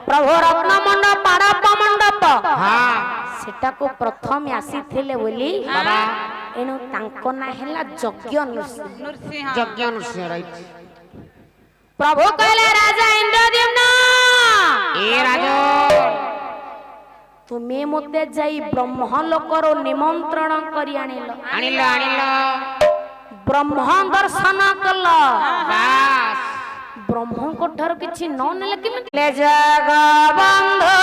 प्रभु रत्न मंडप पाड़प मंडप हां सेटा को प्रथम आसी थिले बोली बाबा एनु तांको ना हैला यज्ञ नृसिंह यज्ञ नृसिंह राइट प्रभु कहले राजा इंद्रद्युम्न ए राजो तुम्हें मते जाई ब्रह्म लोकर निमंत्रण करी आनिलो आनिलो ब्रह्म दर्शन कल बास ब्रह्म को ठर किछि न नेले कि ले जगबंधु